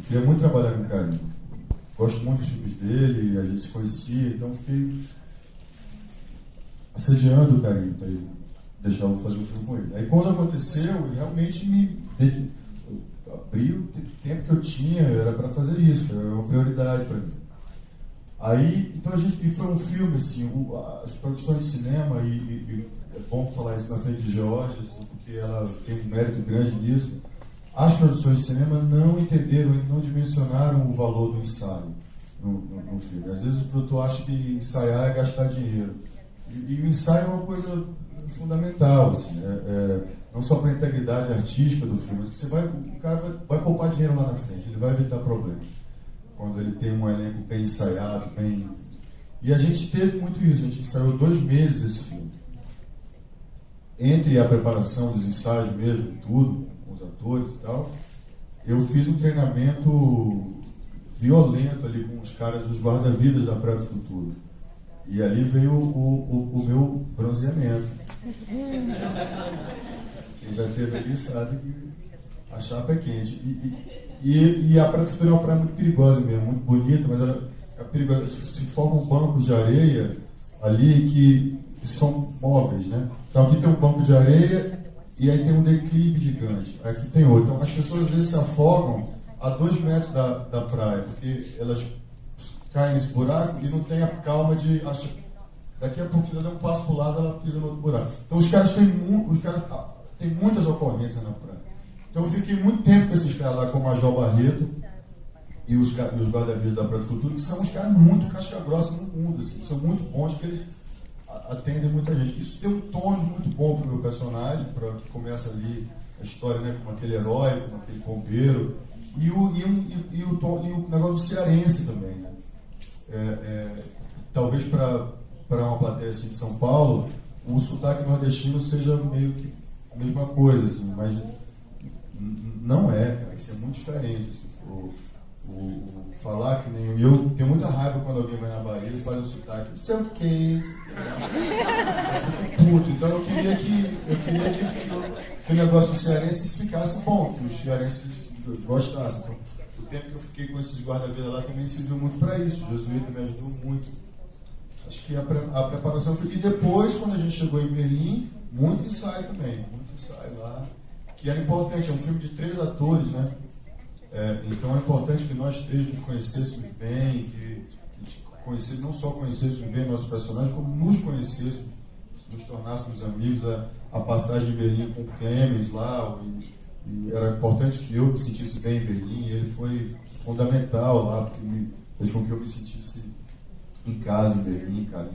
queria muito trabalhar com o Karim. Gosto muito dos filmes dele, a gente se conhecia, então fiquei assediando o Karim para ele deixar eu fazer um filme com ele. Aí quando aconteceu, ele realmente me abriu o tempo que eu tinha, era para fazer isso, era uma prioridade para mim. Aí, então e foi um filme, assim, as produções de cinema, e é bom falar isso na frente de Georgia, assim, porque ela tem um mérito grande nisso. As produções de cinema não entenderam, não dimensionaram o valor do ensaio no filme. Às vezes o produtor acha que ensaiar é gastar dinheiro. E o ensaio é uma coisa fundamental, assim, não só para a integridade artística do filme, mas que o cara vai poupar dinheiro lá na frente, ele vai evitar problemas. Quando ele tem um elenco bem ensaiado, bem... E a gente teve muito isso, a gente ensaiou 2 meses esse filme. Entre a preparação dos ensaios mesmo, tudo, com os atores e tal, eu fiz um treinamento violento ali com os caras dos guarda-vidas da Praia do Futuro. E ali veio o meu bronzeamento. Quem já esteve ali sabe que a chapa é quente. E a Praia do Futuro é uma praia muito perigosa mesmo, muito bonita, mas ela é perigosa. Se formam bancos de areia ali que são móveis, né? Então aqui tem um banco de areia e aí tem um declive gigante. Aqui tem outro. Então as pessoas às vezes se afogam a 2 metros da praia, porque elas caem nesse buraco e não tem a calma de achar. Daqui a pouco ela dá um passo para o lado, ela pisa no outro buraco. Então os caras têm muitas ocorrências na praia. Então eu fiquei muito tempo com esses caras lá, como o Major Barreto e os guarda-vidas da Praia do Futuro, que são uns caras muito casca-grossa no mundo, assim, são muito bons, porque eles atendem muita gente. Isso deu um tom muito bom para o meu personagem, que começa ali a história, né, com aquele herói, com aquele bombeiro, e o negócio do cearense também, né? Talvez para uma plateia assim de São Paulo, o sotaque nordestino seja meio que a mesma coisa, assim, mas não é, cara, isso é muito diferente. Assim, falar que nem eu tenho muita raiva quando alguém vai na Bahia e faz um sotaque, isso é o quê? Eu fico puto, então eu queria que o negócio do cearense ficasse bom, que os cearenses gostassem. Então, o tempo que eu fiquei com esses guarda-vidas lá também serviu muito para isso, o jesuíta me ajudou muito. Acho que a preparação foi... E depois, quando a gente chegou em Berlim, muito ensaio também, muito ensaio lá, que era importante, é um filme de 3 atores, né? Então é importante que nós 3 nos conhecêssemos bem, que não só conhecêssemos bem nossos personagens, como nos conhecêssemos, nos tornássemos amigos. A passagem de Berlim com o Clemens lá, e era importante que eu me sentisse bem em Berlim, e ele foi fundamental lá, porque fez com que eu me sentisse em casa em Berlim, cara.